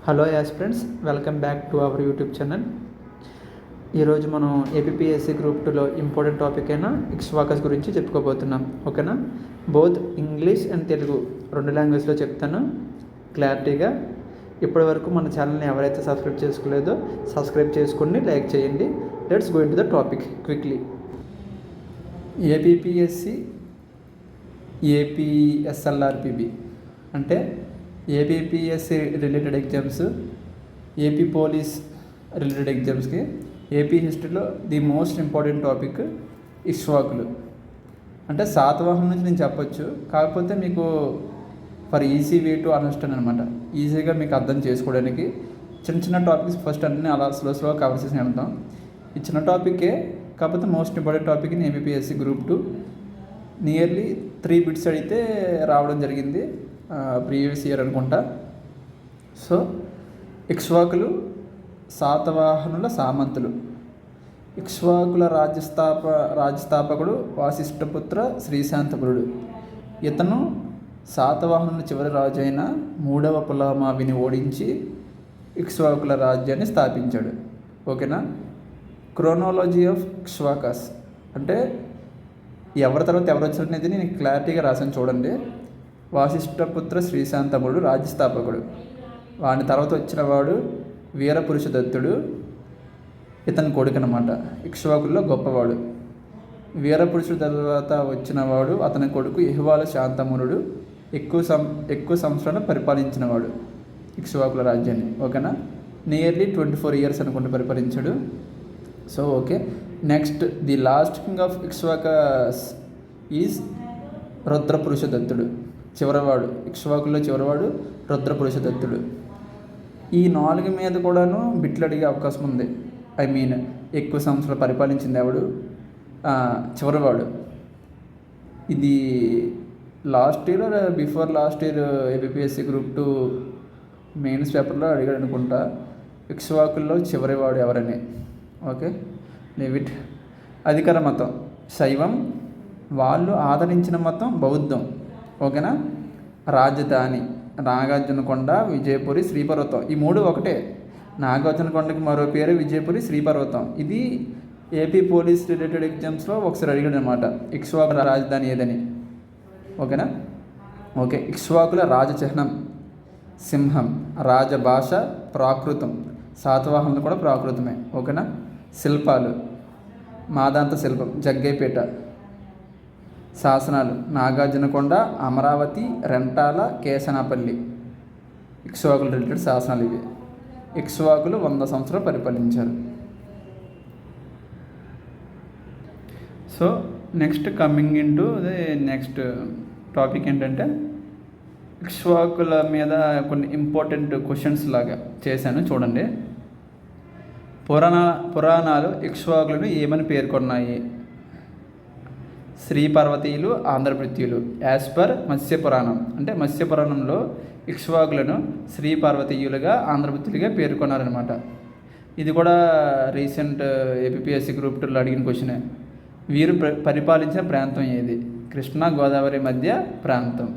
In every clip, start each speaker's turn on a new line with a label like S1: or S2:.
S1: Hello aspirants, welcome back to our YouTube channel. ఈరోజు మనం APSC group 2లో important topic అయిన ఇక్ష్వాకస్ గురించి చెప్పుకోబోతున్నాం. ఓకేనా? బోత్ ఇంగ్లీష్ అండ్ తెలుగు రెండు లాంగ్వేజ్లో చెప్తాను క్లారిటీగా. ఇప్పటి వరకు మన ఛానల్ని ఎవరైతే సబ్స్క్రైబ్ చేసుకోలేదో సబ్స్క్రైబ్ చేసుకోండి, లైక్ చేయండి. Let's go into the topic quickly. APSC APSLRPB అంటే APSC related exams, AP police related ఎగ్జామ్స్కి ఏపీ హిస్టరీలో ది మోస్ట్ ఇంపార్టెంట్ టాపిక్ ఇక్ష్వాకులు. అంటే శాతవాహనం నుంచి నేను చెప్పొచ్చు, కాకపోతే మీకు for easy way to understand అనమాట. ఈజీగా మీకు అర్థం చేసుకోవడానికి చిన్న చిన్న టాపిక్స్ ఫస్ట్ అన్నీ అలా స్లో కవర్ చేసి వెళ్తాం. ఈ చిన్న టాపికే కాకపోతే most important topic in APSC group 2. Nearly 3 bits అడిగితే రావడం జరిగింది ప్రీవియస్ ఇయర్ అనుకుంటా. సో ఇక్ష్వాకులు శాతవాహనుల సామంతులు. ఇక్ష్వాకుల రాజ్యస్థాపకుడు వాసిష్ఠపుత్ర శ్రీశాంతపురుడు. ఇతను శాతవాహనుల చివరి రాజు అయిన 3వ పులమావిని ఓడించి ఇక్ష్వాకుల రాజ్యాన్ని స్థాపించాడు. ఓకేనా? క్రోనాలజీ ఆఫ్ ఇక్ష్వాకస్ అంటే ఎవరి తర్వాత ఎవరు వచ్చారనేది నేను క్లారిటీగా రాసాను చూడండి. వాసిష్ఠపుత్ర శ్రీశాంతముడు రాజ్యస్థాపకుడు. వాని తర్వాత వచ్చిన వాడు వీరపురుషదత్తుడు, ఇతని కొడుకు అనమాట. ఇక్ష్వాకుల్లో గొప్పవాడు. వీరపురుషుడు తర్వాత వచ్చినవాడు అతని కొడుకు యెహువాల శాంతమునుడు. ఎక్కువ సంవత్సరాలు పరిపాలించినవాడు ఇక్ష్వాకుల రాజ్యాన్ని. ఓకేనా? నియర్లీ 24 ఇయర్స్ అనుకుంటూ పరిపాలించాడు. So okay, next the last king of Ikshvakus is రుద్రపురుషదత్తుడు. చివరివాడు ఇక్ష్వాకుల్లో చివరివాడు రుద్రపురుషదత్తుడు. ఈ 4 మీద కూడాను బిట్లు అడిగే అవకాశం ఉంది. ఎక్కువ సంవత్సరాలు పరిపాలించింది ఎవడు? చివరివాడు. ఇది last year before last year APSC group 2 mains పేపర్లో అడిగాడు అనుకుంటా, ఇక్ష్వాకుల్లో చివరివాడు ఎవరని. Okay, leave it. అధికార మతం శైవం, వాళ్ళు ఆదరించిన మతం బౌద్ధం. ఓకేనా? రాజధాని నాగార్జునకొండ, విజయపురి, శ్రీపర్వతం. ఈ 3 ఒకటే. నాగార్జునకొండకి మరో పేరు విజయపురి, శ్రీపర్వతం. ఇది ఏపీ పోలీస్ రిలేటెడ్ ఎగ్జామ్స్లో ఒకసారి అడిగాడు అనమాట, ఇక్ష్వాకుల రాజధాని ఏదని. ఓకేనా? ఓకే, ఇక్ష్వాకుల రాజచిహ్నం సింహం. రాజభాష ప్రాకృతం. శాతవాహనులు కూడా ప్రాకృతమే. ఓకేనా? శిల్పాలు మాదాంత శిల్పం, జగ్గైపేట. శాసనాలు నాగార్జునకొండ, అమరావతి, రెంటాల, కేశనాపల్లి. ఇక్ష్వాకుల రిలేటెడ్ శాసనాలు ఇవి. ఇక్ష్వాకులు 100 సంవత్సరాలు పరిపాలించారు. So next coming in to the next topic ఏంటంటే ఇక్ష్వాకుల మీద కొన్ని ఇంపార్టెంట్ క్వశ్చన్స్ లాగా చేశాను చూడండి. పురాణాలు ఇక్ష్వాకులను ఏమని పేర్కొన్నాయి? శ్రీపర్వతీయులు, ఆంధ్రభృత్యులు. యాజ్ పర్ మత్స్యపురాణం అంటే మత్స్యపురాణంలో ఇక్ష్వాకులను శ్రీపర్వతీయులుగా, ఆంధ్రభృత్యులుగా పేర్కొన్నారనమాట. ఇది కూడా రీసెంట్ ఏపీఎస్సి గ్రూప్ 2లో అడిగిన క్వశ్చనే. వీరు పరిపాలించిన ప్రాంతం ఏది? కృష్ణా గోదావరి మధ్య ప్రాంతం.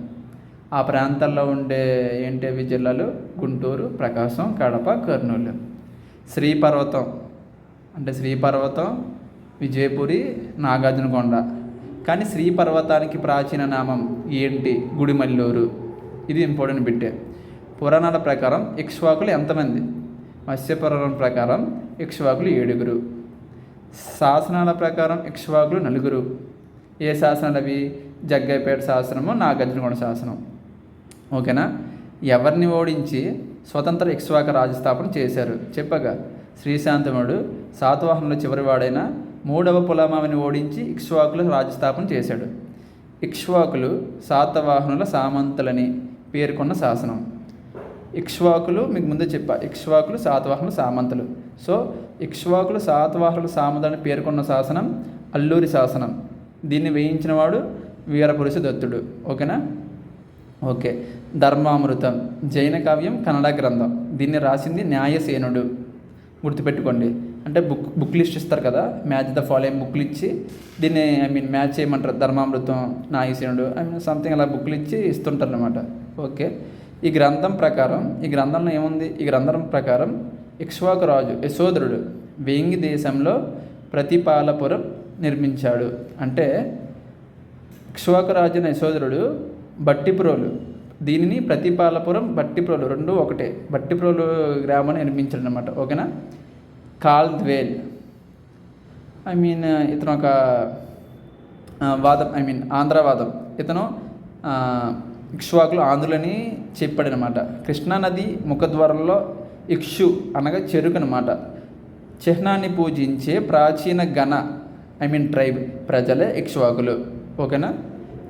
S1: ఆ ప్రాంతాల్లో ఉండే ఏంటవి జిల్లాలు? గుంటూరు, ప్రకాశం, కడప, కర్నూలు. శ్రీపర్వతం అంటే శ్రీపర్వతం, విజయపురి, నాగార్జునకొండ. కానీ శ్రీపర్వతానికి ప్రాచీన నామం ఏంటి? గుడిమల్లూరు. ఇది ఇంపార్టెంట్ బిట్టే. పురాణాల ప్రకారం ఇక్ష్వాకులు ఎంతమంది? మత్స్యపురాణం ప్రకారం ఇక్ష్వాకులు 7. శాసనాల ప్రకారం ఇక్ష్వాకులు 4. ఏ శాసనాలు అవి? జగ్గైపేట శాసనము, నాగార్జునకొండ శాసనం. ఓకేనా? ఎవరిని ఓడించి స్వతంత్ర ఇక్ష్వాక రాజస్థాపన చేశారు? చెప్పగా శ్రీశాంతముడు శాతవాహనుల చివరివాడైన 3వ పులమావిని ఓడించి ఇక్ష్వాకుల రాజస్థాపన చేశాడు. ఇక్ష్వాకులు శాతవాహనుల సామంతులని పేర్కొన్న శాసనం. ఇక్ష్వాకులు మీకు ముందే చెప్పా, ఇక్ష్వాకులు శాతవాహనుల సామంతులు. సో ఇక్ష్వాకులు శాతవాహనుల సామంతులని పేర్కొన్న శాసనం అల్లూరి శాసనం. దీన్ని వేయించిన వాడు వీరపురుషదత్తుడు. ఓకేనా? ఓకే, ధర్మామృతం జైన కావ్యం, కన్నడ గ్రంథం. దీన్ని రాసింది న్యాయసేనుడు. గుర్తుపెట్టుకోండి. అంటే బుక్ లిస్ట్ ఇస్తారు కదా, మ్యాచ్ ద ఫాలోయింగ్ బుక్లు ఇచ్చి దీన్ని మ్యాచ్ చేయమంటారు. ధర్మామృతం, న్యాయసేనుడు సంథింగ్ అలా బుక్లు ఇచ్చి ఇస్తుంటారు అనమాట. ఓకే, ఈ గ్రంథంలో ఏముంది? ఈ గ్రంథం ప్రకారం ఇక్ష్వాకు రాజు యశోధరుడు వేంగి దేశంలో ప్రతిపాలపురం నిర్మించాడు. అంటే ఇక్ష్వాకు రాజు యశోధరుడు బట్టిప్రోలు, దీనిని ప్రతిపాలపురం బట్టిప్రోలు రెండు ఒకటే, బట్టిప్రోలు గ్రామాన్ని నిర్మించాడు అనమాట. ఓకేనా. కాల్ద్వేల్ ఇతను ఒక వాదం ఆంధ్రవాదం. ఇతను ఇక్ష్వాకులు ఆంధ్రులని చెప్పాడనమాట. కృష్ణానది ముఖద్వారంలో ఇక్షు అనగా చెరుకు అనమాట. చిహ్నాన్ని పూజించే ప్రాచీన గణ ట్రైబ్ ప్రజలే ఇక్ష్వాకులు. ఓకేనా.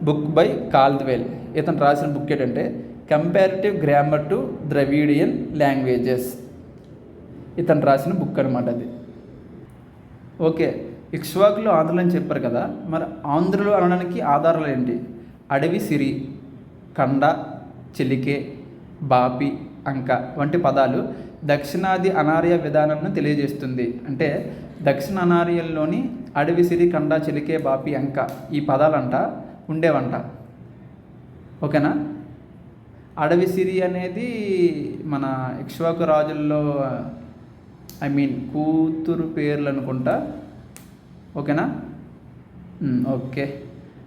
S1: Book by Caldwell. ఇతను రాసిన బుక్ ఏంటంటే comparative grammar to Dravidian languages. ఇతను రాసిన బుక్ అనమాట అది. ఓకే. ఇక్ష్వాకులు ఆంధ్రులు అని చెప్పారు కదా, మరి ఆంధ్రులు అనడానికి ఆధారాలు ఏంటి? అడవి సిరి, కండ, చిలికే, బాపి, అంక వంటి పదాలు దక్షిణాది అనార్య విధానంను తెలియజేస్తుంది. అంటే దక్షిణ అనార్యంలోని అడవి సిరి, కండ, చిలికే, బాపి, అంక ఈ పదాలంట ఉండేవంట. ఓకేనా. అడవి సిరి అనేది మన ఇక్ష్వాకు రాజుల్లో కూతురు పేర్లు అనుకుంటా. ఓకేనా. ఓకే.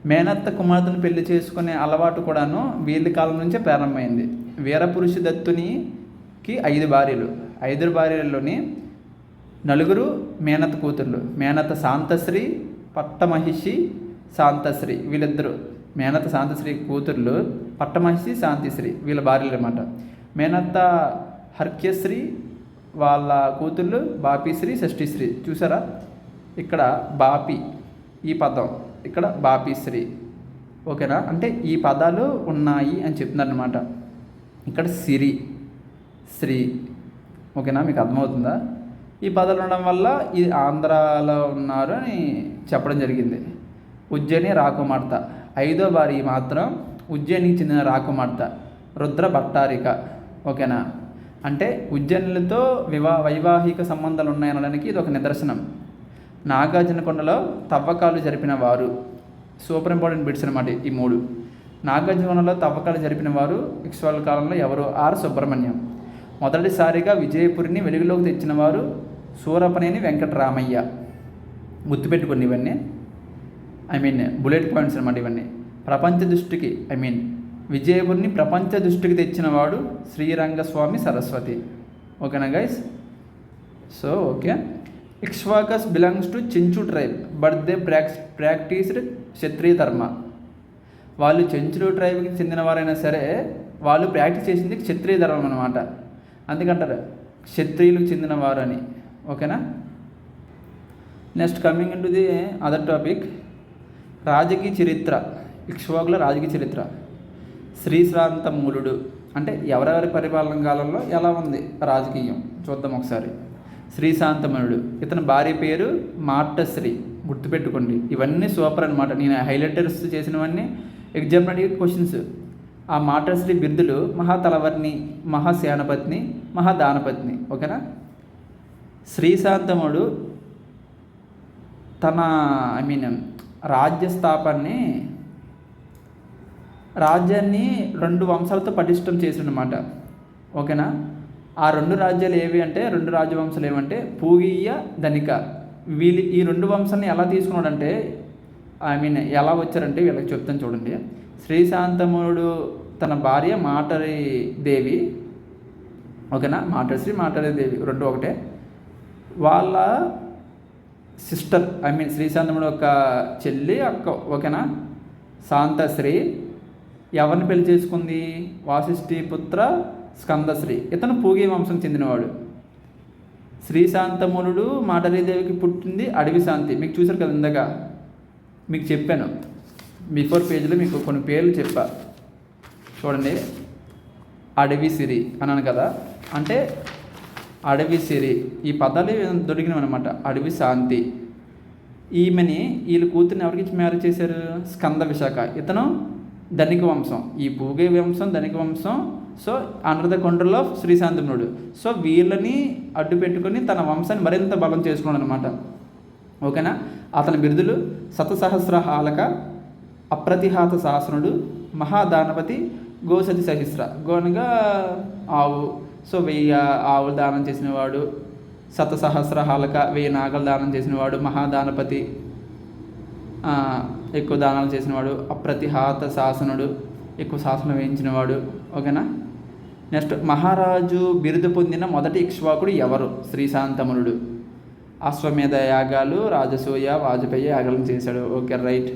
S1: మేనత్త కుమార్తెను పెళ్లి చేసుకునే అలవాటు కూడాను వీళ్ళ కాలం నుంచే ప్రారంభమైంది. వీరపురుష దత్తునికి 5 భార్యలు. 5 భార్యల్లోని 4 మేనత్త కూతుర్లు. మేనత్త శాంతశ్రీ, పట్టమహిషి శాంతశ్రీ వీళ్ళిద్దరు. మేనత్త శాంతశ్రీ కూతుర్లు పట్టమహిషి, శాంతిశ్రీ వీళ్ళ భార్యలు అనమాట. మేనత్త హర్క్యశ్రీ వాళ్ళ కూతుర్లు బాపిశ్రీ, షష్ఠిశ్రీ. చూసారా ఇక్కడ బాపి ఈ పదం, ఇక్కడ బాపిశ్రీ. ఓకేనా. అంటే ఈ పదాలు ఉన్నాయి అని చెప్తున్నారు అనమాట. ఇక్కడ సిరి, శ్రీ. ఓకేనా, మీకు అర్థమవుతుందా? ఈ పదాలు ఉండడం వల్ల ఇది ఆంధ్రాలో ఉన్నారు అని చెప్పడం జరిగింది. ఉజ్జయిని రాకుమార్తె 5వ భార్య మాత్రం ఉజ్జయినికి చెందిన రాకుమార్తె రుద్ర భట్టారిక. ఓకేనా. అంటే ఉజ్జయినులతో వైవాహిక సంబంధాలు ఉన్నాయనడానికి ఇది ఒక నిదర్శనం. నాగార్జునకొండలో తవ్వకాలు జరిపిన వారు, సూపర్ ఇంపార్టెంట్ బిట్స్ అనమాట ఈ 3. నాగార్జునకొండలో తవ్వకాలు జరిపిన వారు ఇక్ష్వాకుల కాలంలో ఎవరు? ఆర్ సుబ్రహ్మణ్యం. మొదటిసారిగా విజయపురిని వెలుగులోకి తెచ్చిన వారు సూరపనేని వెంకటరామయ్య. గుర్తుపెట్టుకోండి ఇవన్నీ, బుల్లెట్ పాయింట్స్ అనమాట ఇవన్నీ. ప్రపంచ దృష్టికి విజయపురిని ప్రపంచ దృష్టికి తెచ్చిన వాడు శ్రీరంగస్వామి సరస్వతి. ఓకేనా guys. So okay. Ikshvakus belongs to Chenchu tribe but they practised Kshatriya dharma. వాళ్ళు చెంచులు ట్రైబ్కి చెందిన వారైనా సరే వాళ్ళు ప్రాక్టీస్ చేసింది క్షత్రియ ధర్మం అనమాట. అందుకంటారు క్షత్రియులకు చెందిన వారు అని. ఓకేనా. Next coming in to the other topic, రాజకీయ చరిత్ర. ఇక్ష్వాకుల రాజకీయ చరిత్ర. శ్రీశాంతమూలుడు అంటే ఎవరెవరి పరిపాలన కాలంలో ఎలా ఉంది రాజకీయం చూద్దాం ఒకసారి. శ్రీశాంతమూలుడు, ఇతని భార్య పేరు మార్టశ్రీ. గుర్తుపెట్టుకోండి ఇవన్నీ సూపర్ అనమాట. నేను హైలైటర్స్ చేసినవన్నీ ఎగ్జామ్ అడిగే క్వశ్చన్స్. ఆ మార్టశ్రీ బిరుదులు మహాతలవర్ణి, మహాసేనపత్ని, మహాదానపత్ని. ఓకేనా. శ్రీశాంతముడు తన రాజ్యాన్ని 2 వంశాలతో పటిష్టం చేసిండనమాట. ఓకేనా. ఆ 2 రాజ్యాలు ఏవి అంటే 2 రాజవంశాలు ఏమంటే పూగియ, ధనిక. వీళ్ళు ఈ 2 వంశాన్ని ఎలా తీసుకున్నాడంటే ఎలా వచ్చారంటే వీళ్ళకి చెప్తాను చూడండి. శ్రీశాంతముడు తన భార్య మాటరి దేవి. ఓకేనా. మాటశ్రీ, మాటరి దేవి 2 ఒకటే. వాళ్ళ సిస్టర్ శ్రీశాంతముడు ఒక చెల్లి అక్క. ఓకేనా. శాంతశ్రీ ఎవరిని పెళ్లి చేసుకుంది? వాసిష్ఠి పుత్ర స్కందశ్రీ. ఇతను పూగి వంశం చెందినవాడు. శ్రీశాంతమునుడు మాటరీదేవికి పుట్టింది అడవి శాంతి. మీకు చూసారు కదా ఇందాక మీకు చెప్పాను, బిఫోర్ పేజ్లో మీకు కొన్ని పేర్లు చెప్పా చూడండి. అడవి సిరి అన్నాను కదా, అంటే అడవి సిరి ఈ పదాలు దొరికినవి అనమాట. అడవి శాంతి. ఈమెని వీళ్ళ కూతురిని ఎవరికి మ్యారేజ్ చేశారు? స్కంద విశాఖ. ఇతను ధనిక వంశం. ఈ పూగే వంశం ధనిక వంశం. So under the control of శ్రీశాంతమునుడు. సో వీళ్ళని అడ్డు పెట్టుకొని తన వంశాన్ని మరింత బలం చేసుకున్నాడు అనమాట. ఓకేనా. అతని బిరుదులు శతసహస్ర హాలక, అప్రతిహాత శాసనుడు, మహాదానపతి, గోసతి సహస్ర, గో అనగా ఆవు. సో 1000 ఆవులు దానం చేసినవాడు. శతసహస్ర హాలక, 1000 నాగలు దానం చేసినవాడు. మహాదానపతి, ఎక్కువ దానాలు చేసినవాడు. అప్రతిహాత శాసనుడు, ఎక్కువ శాసనం వేయించినవాడు. ఓకేనా. నెక్స్ట్, మహారాజు బిరుదు పొందిన మొదటి ఇక్ష్వాకుడు ఎవరు? శ్రీశాంతమునుడు. అశ్వమేధ యాగాలు, రాజసూయ, వాజపేయి యాగాలను చేశాడు. Okay, right.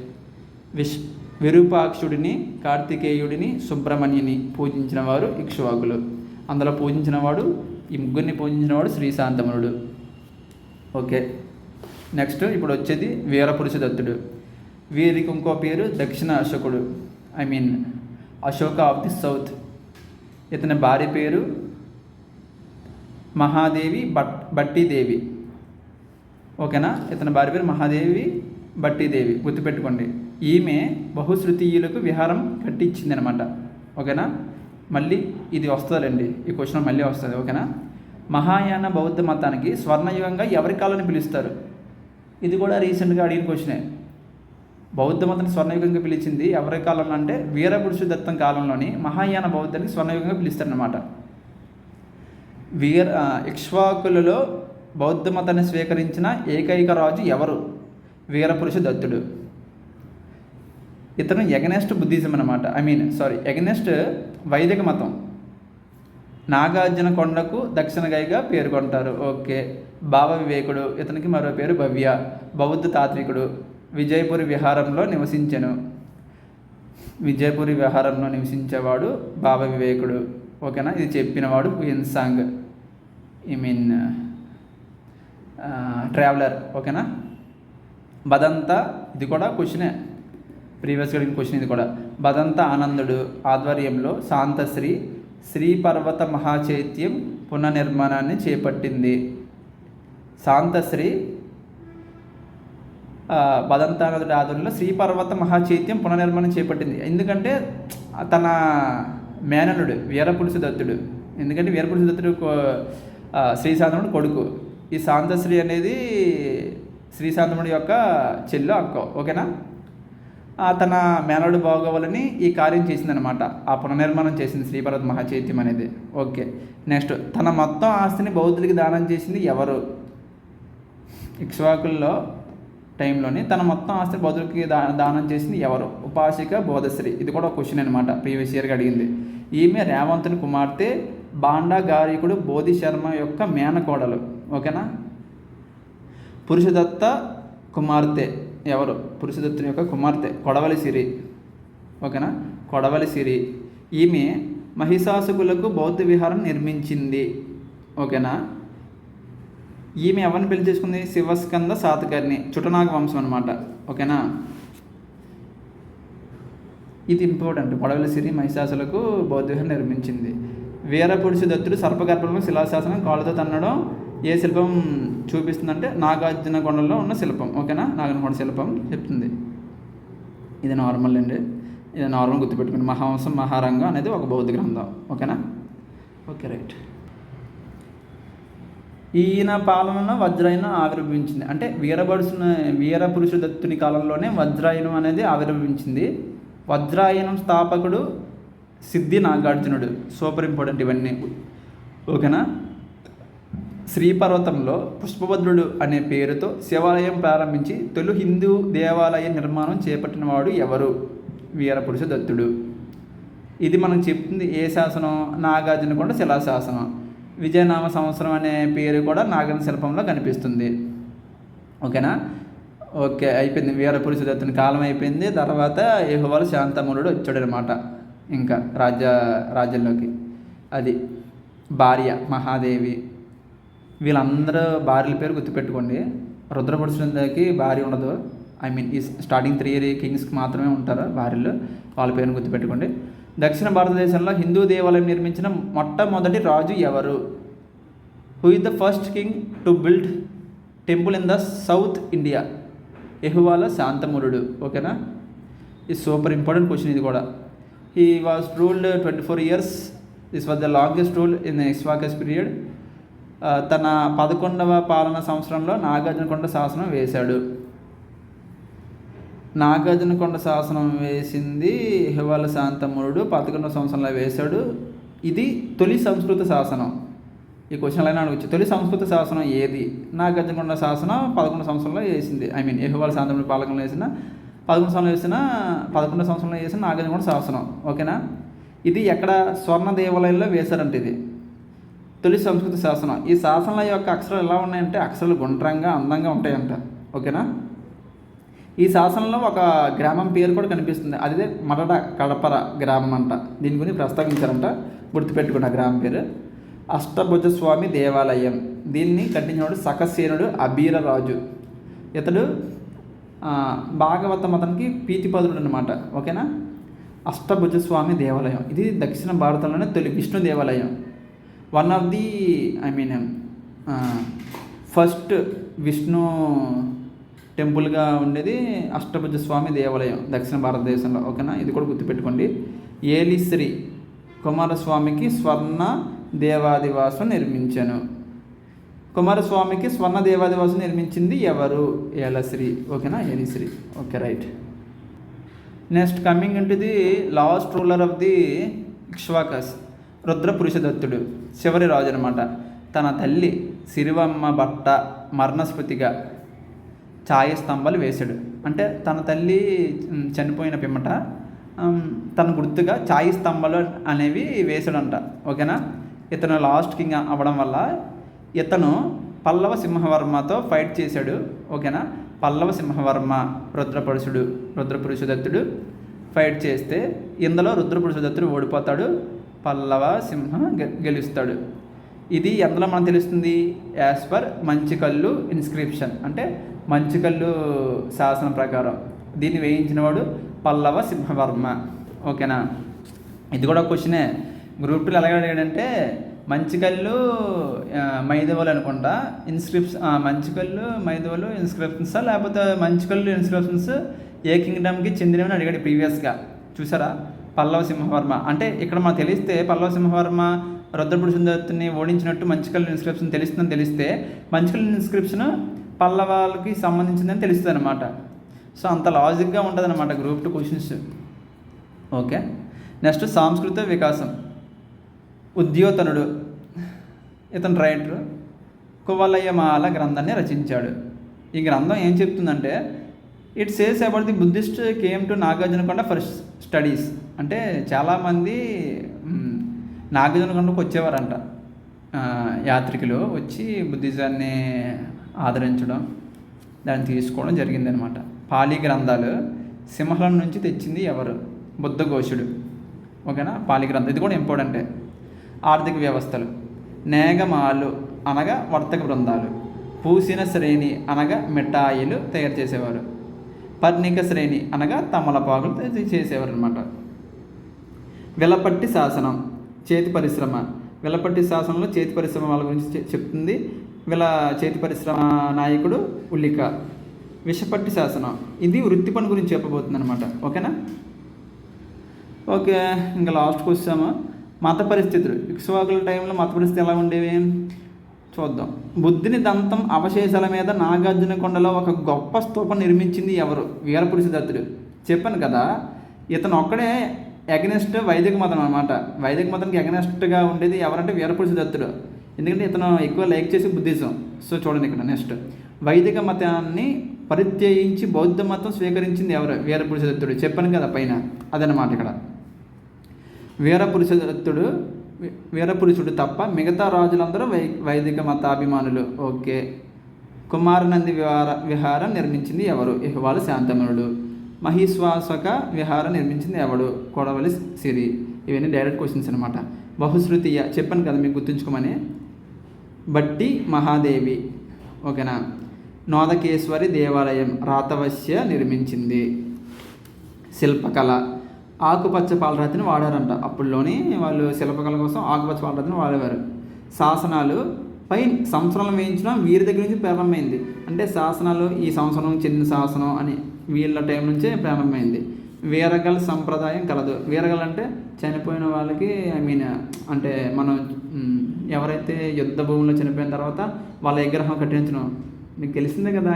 S1: విరూపాక్షుడిని, కార్తికేయుడిని, సుబ్రహ్మణ్యుని పూజించిన వారు ఇక్ష్వాకులు. అందులో పూజించినవాడు, ఈ ముగ్గురిని పూజించినవాడు శ్రీశాంతమునుడు. ఓకే. నెక్స్ట్ ఇప్పుడు వచ్చేది వీరపురుష దత్తుడు. వీరికి ఇంకో పేరు దక్షిణ అశోకుడు, అశోక ఆఫ్ ది సౌత్. ఇతని భార్య పేరు మహాదేవి భట్టీదేవి. ఓకేనా. ఇతని భార్య పేరు మహాదేవి భట్టీదేవి, గుర్తుపెట్టుకోండి. ఈమె బహుశ్రుతీయులకు విహారం కట్టించింది అనమాట. ఓకేనా. మళ్ళీ ఇది వస్తుందండి, ఈ క్వశ్చన్ మళ్ళీ వస్తుంది. ఓకేనా. మహాయాన బౌద్ధ మతానికి స్వర్ణయుగంగా ఎవరి కాలాన్ని పిలుస్తారు? ఇది కూడా రీసెంట్గా అడిగిన క్వశ్చనే. బౌద్ధ మతాన్ని స్వర్ణయుగంగా పిలిచింది ఎవరి కాలంలో అంటే వీరపురుష దత్తం కాలంలోని మహాయాన బౌద్ధానికి స్వర్ణయుగంగా పిలుస్తారనమాట. ఇక్ష్వాకులలో బౌద్ధ మతాన్ని స్వీకరించిన ఏకైక రాజు ఎవరు? వీరపురుష దత్తుడు. ఇతను ఎగనెస్ట్ బుద్ధిజం అనమాట. ఎగనెస్ట్ వైదిక మతం. నాగార్జున కొండకు దక్షిణ గైగా పేర్కొంటారు. ఓకే. భావ వివేకుడు, ఇతనికి మరో పేరు భవ్య. బౌద్ధ తాత్వికుడు. విజయపురి విహారంలో నివసించెను. విజయపురి విహారంలో నివసించేవాడు భావ వివేకుడు. ఓకేనా. ఇది చెప్పినవాడు హుయన్సాంగ్, ట్రావెలర్. ఓకేనా. బదంత, ఇది కూడా క్వశ్చనే, ప్రీవియస్గా అడిగిన క్వశ్చన్ ఇది కూడా. బదంత ఆనందుడు ఆధ్వర్యంలో శాంతశ్రీ శ్రీపర్వత మహాచైత్యం పునర్నిర్మాణాన్ని చేపట్టింది. శాంతశ్రీ బదంతానందుడి ఆధ్వర్యంలో శ్రీపర్వత మహాచైత్యం పునర్నిర్మాణం చేపట్టింది. ఎందుకంటే తన మేనలుడు వీరపురుష దత్తుడు. ఎందుకంటే వీరపురుష దత్తుడు శ్రీశాంతముడు కొడుకు. ఈ శాంతశ్రీ అనేది శ్రీశాంతముడి యొక్క చెల్లు, అక్క. ఓకేనా. తన మేనలుడు బాగోవాలని ఈ కార్యం చేసిందనమాట. ఆ పునర్నిర్మాణం చేసింది శ్రీపర్వత మహాచైత్యం అనేది. ఓకే. నెక్స్ట్, తన మొత్తం ఆస్తిని బౌద్ధులకి దానం చేసింది ఎవరు? ఇక్ష్వాకుల్లో టైంలోని తన మొత్తం ఆస్తిని బౌద్ధులకి దానం చేసింది ఎవరు? ఉపాసిక బోధశ్రీ. ఇది కూడా ఒక క్వశ్చన్ అనమాట, ప్రీవియస్ ఇయర్గా అడిగింది. ఈమె రేవంతుని కుమార్తె, బాండాగారికుడు బోధి శర్మ యొక్క మేనకోడలు. ఓకేనా. పురుషదత్త కుమార్తె ఎవరు? పురుషదత్తుని యొక్క కుమార్తె కొడవలి సిరి. ఓకేనా. కొడవలి సిరి. ఈమె మహిషాసుకులకు బౌద్ధ విహారం నిర్మించింది. ఓకేనా. ఈమె ఎవరిని పెళ్లి చేసుకుంది? శివస్కంద శాతకర్ణి, చుటనాగ వంశం అనమాట. ఓకేనా. ఇది ఇంపార్టెంట్. కొడవలి సిరి మహిషాసులకు బౌద్ధ విహారం నిర్మించింది. వీరపురుష దత్తుడు సర్పగర్భంలో శిలాశాసనం కాళ్ళతో తన్నడం ఏ శిల్పం చూపిస్తుందంటే నాగార్జున కొండలో ఉన్న శిల్పం. ఓకేనా. నాగార్జున శిల్పం చెప్తుంది. ఇది నార్మల్ అండి, ఇది నార్మల్ గుర్తుపెట్టుకోండి. మహావంశం మహారంగం అనేది ఒక బౌద్ధ గ్రంథం. ఓకేనా. Okay, right. ఈయన పాలనలో వజ్రాయనం ఆవిర్భవించింది. అంటే వీరపురుష దత్తుని కాలంలోనే వజ్రాయనం అనేది ఆవిర్భవించింది. వజ్రాయనం స్థాపకుడు సిద్ధి నాగార్జునుడు. సూపర్ ఇంపార్టెంట్ ఇవన్నీ. ఓకేనా. శ్రీపర్వతంలో పుష్పభద్రుడు అనే పేరుతో శివాలయం ప్రారంభించి తొలి హిందూ దేవాలయ నిర్మాణం చేపట్టినవాడు ఎవరు? వీరపురుష దత్తుడు. ఇది మనం చెప్తుంది ఏ శాసనం? నాగార్జున కొండ శిలాశాసనం. విజయనామ సంవత్సరం అనే పేరు కూడా నాగార్జున శిల్పంలో కనిపిస్తుంది. ఓకేనా. ఓకే, అయిపోయింది. వీరపురుష దత్తుని కాలం అయిపోయింది. తర్వాత యెహోవాల శాంతమూలుడు వచ్చాడనమాట ఇంకా రాజ్యంలోకి. అది భార్య మహాదేవి. వీళ్ళందరూ భార్యల పేరు గుర్తుపెట్టుకోండి. రుద్రపురుషుడికి భార్య ఉండదు. ఈ స్టార్టింగ్ 3 కింగ్స్కి మాత్రమే ఉంటారు భార్యలు. వాళ్ళ పేరును గుర్తుపెట్టుకోండి. దక్షిణ భారతదేశంలో హిందూ దేవాలయం నిర్మించిన మొట్టమొదటి రాజు ఎవరు? Who is the first king to build temple in the south India? యెహోవాల శాంతమూలుడు. ఓకేనా. ఇది సూపర్ ఇంపార్టెంట్ క్వశ్చన్ ఇది కూడా. He was ruled 24 years. This was the longest rule in the Ikshvakus period. తన 11వ పాలన సంవత్సరంలో నాగార్జున కొండ శాసనం వేశాడు. నాగార్జునకొండ శాసనం వేసింది ఇహవాల శాంతమూరుడు 11వ సంవత్సరంలో వేశాడు. ఇది తొలి సంస్కృత శాసనం. ఈ క్వశ్చన్ అయినా అడగచ్చు. తొలి సంస్కృత శాసనం ఏది? నాగార్జునకొండ శాసనం 11వ సంవత్సరంలో వేసింది. ఇహవాల శాంతమూరుడు పాలకులు వేసిన 11వ సంవత్సరంలో వేసిన నాగార్జునకొండ శాసనం. ఓకేనా? ఇది ఎక్కడ? స్వర్ణ దేవాలయంలో వేశారంట. ఇది తొలి సంస్కృత శాసనం. ఈ శాసనాల యొక్క అక్షరాలు ఎలా ఉన్నాయంటే అక్షరాలు గుండ్రంగా అందంగా ఉంటాయంట. ఓకేనా? ఈ శాసనంలో ఒక గ్రామం పేరు కూడా కనిపిస్తుంది. అదే మడడ కడపర గ్రామం అంట. దీని గురించి ప్రస్తావించారంట, గుర్తుపెట్టుకున్న గ్రామం పేరు. అష్టభుజస్వామి దేవాలయం. దీన్ని కట్టించినవాడు సకసేనుడు అబీరరాజు. ఇతడు భాగవత మతానికి ప్రీతిపాదుడు అనమాట. ఓకేనా? అష్టభుజస్వామి దేవాలయం ఇది దక్షిణ భారతంలోనే తొలి విష్ణు దేవాలయం. One of the first Vishnu టెంపుల్గా ఉండేది అష్టభుజస్వామి దేవాలయం దక్షిణ భారతదేశంలో. ఓకేనా? ఇది కూడా గుర్తుపెట్టుకోండి. ఏలిశ్రీ కుమారస్వామికి స్వర్ణ దేవాదివాసం నిర్మించాను. కుమారస్వామికి స్వర్ణ దేవాదివాసం నిర్మించింది ఎవరు? ఏలశ్రీ. ఓకేనా? Elishri. Okay, right. Next coming into the last ruler of the Ikshvakus, రుద్రపురుషదత్తుడు, చివరి రాజు అనమాట. తన తల్లి సిరివమ్మ భట్ట మరణస్మృతిగా ఛాయ స్తంభాలు వేశాడు. అంటే తన తల్లి చనిపోయిన పిమ్మట తన గుర్తుగా ఛాయ స్తంభాలు అనేవి వేశాడంట. ఓకేనా? ఇతను లాస్ట్ కింగ్ అవ్వడం వల్ల ఇతను పల్లవ సింహవర్మతో ఫైట్ చేశాడు. ఓకేనా? పల్లవ సింహవర్మ రుద్రపురుషదత్తుడు ఫైట్ చేస్తే ఇందులో రుద్రపురుషదత్తుడు ఓడిపోతాడు, పల్లవ సింహ గెలుస్తాడు. ఇది ఎందులో మనకు తెలుస్తుంది? యాజ్ పర్ మంచికల్లు ఇన్స్క్రిప్షన్, అంటే మంచికల్లు శాసనం ప్రకారం దీన్ని వేయించినవాడు పల్లవ సింహవర్మ. ఓకేనా? ఇది కూడా క్వశ్చనే. గ్రూప్ 2 ఎలాగ అడిగాడంటే మంచికల్లు మైదవలు అనుకుంటా మంచికల్లు మైదవలు ఇన్స్క్రిప్షన్సా లేకపోతే మంచికల్లు ఇన్స్క్రిప్షన్స్ ఏ కింగ్డమ్కి చెందినవని అడిగాడు ప్రీవియస్గా. చూసారా? పల్లవ సింహవర్మ అంటే ఇక్కడ మాకు తెలిస్తే పల్లవ సింహవర్మ రుద్రపురుషదత్తుని ఓడించినట్టు మంచికల్లు ఇన్స్క్రిప్షన్ తెలుస్తుందని తెలిస్తే మంచికల్లు ఇన్స్క్రిప్షన్ పల్లవాళ్ళకి సంబంధించిందని తెలుస్తుంది అనమాట. సో అంత లాజిక్గా ఉంటుంది అనమాట గ్రూప్ 2 క్వశ్చన్స్. ఓకే, నెక్స్ట్ సాంస్కృతిక వికాసం. ఉద్యోతనుడు ఇతను రైటర్ కువలయమాల గ్రంథాన్ని రచించాడు. ఈ గ్రంథం ఏం చెప్తుందంటే it says about the Buddhist came to Nagarjunakonda for studies. అంటే చాలామంది నాగార్జునకొండకు వచ్చేవారంట, యాత్రికులు వచ్చి బుద్ధిజాన్ని ఆదరించడం, దాన్ని తీసుకోవడం జరిగిందనమాట. పాలీ గ్రంథాలు సింహళం నుంచి తెచ్చింది ఎవరు? బుద్ధఘోషుడు. ఓకేనా? పాలీ గ్రంథం ఇది కూడా ఇంపార్టెంటే. ఆర్థిక వ్యవస్థలు. నేగమాలు అనగా వర్తక బృందాలు. పూసిన శ్రేణి అనగా మిఠాయిలు తయారు చేసేవారు. పర్ణిక శ్రేణి అనగా తమలపాకులు చేసేవారు అనమాట. వెలపట్టి శాసనం, చేతి పరిశ్రమ. వెలపట్టి శాసనంలో చేతి పరిశ్రమ వాళ్ళ గురించి చెప్తుంది. చేతి పరిశ్రమ నాయకుడు ఉల్లిక. విషపట్టి శాసనం ఇది వృత్తి పని గురించి చెప్పబోతుంది అనమాట. ఓకేనా? ఓకే, ఇంకా లాస్ట్కి వచ్చాము. మత పరిస్థితులు. ఇక్ష్వాకుల టైంలో మత పరిస్థితి ఎలా ఉండేవి చూద్దాం. బుద్ధుని దంతం అవశేషాల మీద నాగార్జునకొండలో ఒక గొప్ప స్తూపం నిర్మించింది ఎవరు? వీరపురుషదత్తుడు. చెప్పాను కదా, ఇతను ఒక్కడే ఎగనెస్ట్ వైదిక మతం అనమాట. వైదిక మతానికి ఎగనెస్ట్గా ఉండేది ఎవరంటే వీరపురుషదత్తుడు. ఎందుకంటే ఇతను ఎక్కువ లైక్ చేసి బుద్ధిజం. సో చూడండి ఇక్కడ నెక్స్ట్, వైదిక మతాన్ని పరిత్యజించి బౌద్ధ మతం స్వీకరించింది ఎవరు? వీరపురుషదత్తుడు. చెప్పాను కదా పైన, అదనమాట ఇక్కడ. వీరపురుషుడు తప్ప మిగతా రాజులందరూ వైదిక మతాభిమానులు. ఓకే. కుమారనంది విహారం నిర్మించింది ఎవరు? ఇహవాల శాంతమనుడు. మహిశ్వాసక విహారం నిర్మించింది ఎవడు? కొడవలి సిరి. ఇవన్నీ డైరెక్ట్ క్వశ్చన్స్ అనమాట. బహుశ్రుతీయ చెప్పాను కదా మీకు గుర్తుంచుకోమని. బట్టి మహాదేవి. ఓకేనా? నోదకేశ్వరి దేవాలయం రాతవశ్య నిర్మించింది. శిల్పకళ. ఆకుపచ్చ పాలరాతిని వాడారంట. అప్పుడులోని వాళ్ళు శిల్పకళ కోసం ఆకుపచ్చ పాలరాతిని వాడేవారు. శాసనాలు పై సంవత్సరాలు వేయించడం వీరి దగ్గర నుంచి ప్రారంభమైంది. అంటే శాసనాలు ఈ సంవత్సరం చెందిన శాసనం అని వీళ్ళ టైం నుంచే ప్రారంభమైంది. వీరగల్ సంప్రదాయం కలదు. వీరగల్ అంటే చనిపోయిన వాళ్ళకి అంటే మనం ఎవరైతే యుద్ధ భూముల్లో చనిపోయిన తర్వాత వాళ్ళ విగ్రహం కట్టించడం మీకు తెలిసిందే కదా.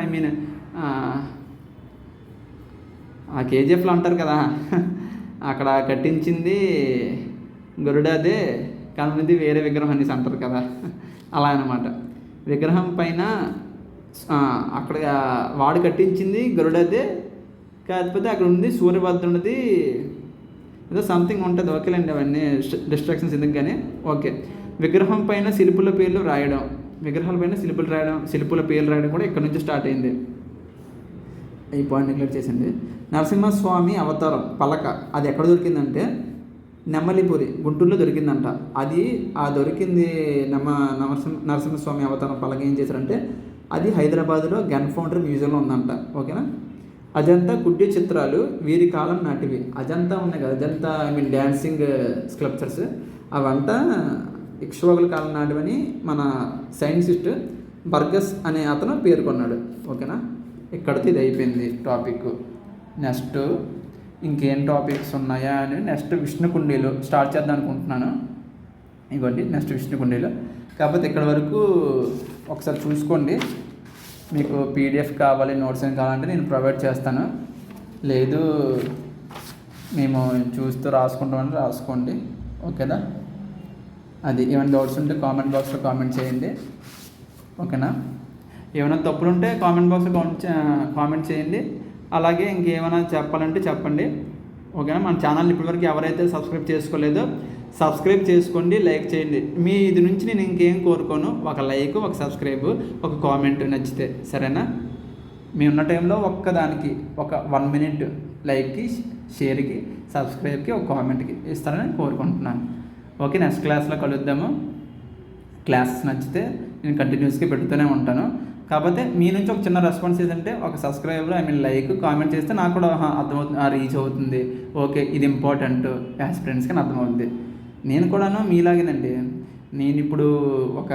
S1: ఆ కేజీఎఫ్లో అంటారు కదా, అక్కడ కట్టించింది గరుడాదే కానీ వేరే విగ్రహం అనేసి అంటారు కదా, అలా అనమాట. విగ్రహం పైన అక్కడ వాడు కట్టించింది గరుడాదే, కాకపోతే అక్కడ ఉంది సూర్యభద్రునిది ఏదో సంథింగ్ ఉంటుంది. ఓకేలేండి, అవన్నీ డిస్ట్రాక్షన్స్ ఎందుకు కానీ. ఓకే, విగ్రహం పైన శిల్పుల పేర్లు రాయడం, విగ్రహాల పైన శిల్పులు రాయడం, శిల్పుల పేర్లు రాయడం కూడా ఇక్కడ నుంచి స్టార్ట్ అయింది. ఈ పాయింట్ నెగ్లెక్ట్ చేసింది. నరసింహస్వామి అవతారం పలక అది ఎక్కడ దొరికిందంటే నెమ్మలిపురి గుంటూరులో దొరికిందంట. అది దొరికింది నరసింహస్వామి అవతారం పలక ఏం చేశారంటే అది హైదరాబాద్లో గన్ ఫౌండరీ మ్యూజియంలో ఉందంట. ఓకేనా. అజంతా కుడ్య చిత్రాలు వీరి కాలం నాటివి. అజంతా ఉన్నాయి కదా, అజంతా డ్యాన్సింగ్ స్కల్ప్చర్స్ అవంతా ఇక్ష్వాకుల కాలం నాటివని మన సైంటిస్ట్ బర్గస్ అనే అతను పేర్కొన్నాడు. ఓకేనా. ఇక్కడితో ఇది అయిపోయింది టాపిక్. నెక్స్ట్ ఇంకేం టాపిక్స్ ఉన్నాయా అని నెక్స్ట్ విష్ణుకుండీలు స్టార్ట్ చేద్దాం అనుకుంటున్నాను. ఇవ్వండి నెక్స్ట్ విష్ణుకుండీలు. కాకపోతే ఇక్కడ వరకు ఒకసారి చూసుకోండి. మీకు పీడిఎఫ్ కావాలి, నోట్స్ ఏం కావాలంటే నేను ప్రొవైడ్ చేస్తాను. లేదు మేము చూస్తూ రాసుకుంటామని రాసుకోండి. ఓకేనా. అది ఏమైనా డౌట్స్ ఉంటే కామెంట్ బాక్స్లో కామెంట్ చేయండి. ఓకేనా. ఏమైనా తప్పులు ఉంటే కామెంట్ బాక్స్లో కామెంట్ చేయండి. అలాగే ఇంకేమైనా చెప్పాలంటే చెప్పండి. ఓకేనా. మన ఛానల్ని ఇప్పటివరకు ఎవరైతే సబ్స్క్రైబ్ చేసుకోలేదో సబ్స్క్రైబ్ చేసుకోండి, లైక్ చేయండి. మీ ఇది నుంచి నేను ఇంకేం కోరుకోను, ఒక లైక్, ఒక సబ్స్క్రైబ్, ఒక కామెంట్ నచ్చితే, సరేనా. మీ ఉన్న టైంలో ఒక్కదానికి ఒక 1 minute లైక్కి, షేర్కి, సబ్స్క్రైబ్కి, ఒక కామెంట్కి ఇస్తారని కోరుకుంటున్నాను. ఓకే, నెక్స్ట్ క్లాస్లో కలుద్దాము. క్లాస్ నచ్చితే నేను కంటిన్యూస్గా పెడుతూనే ఉంటాను. కాకపోతే మీ నుంచి ఒక చిన్న రెస్పాన్స్ ఏంటంటే ఒక సబ్స్క్రైబర్ లైక్, కామెంట్ చేస్తే నాకు కూడా అర్థమవుతుంది, రీచ్ అవుతుంది. ఓకే, ఇది ఇంపార్టెంట్ యాస్పిరెంట్స్కి అని అర్థమవుతుంది. నేను కూడాను మీలాగేనండి. నేను ఇప్పుడు ఒక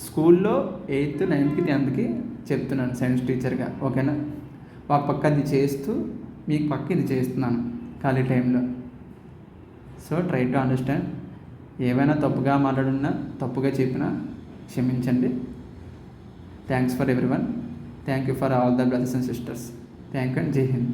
S1: స్కూల్లో 8th, 9th, 10th చెప్తున్నాను సైన్స్ టీచర్గా. ఓకేనా. ఒక పక్క అది చేస్తూ మీకు పక్క ఇది చేస్తున్నాను ఖాళీ టైంలో. So try to understand. ఏమైనా తప్పుగా మాట్లాడున్నా, తప్పుగా చెప్పినా క్షమించండి. Thanks for everyone. Thank you for all the brothers and sisters. Thank you and జై హింద్.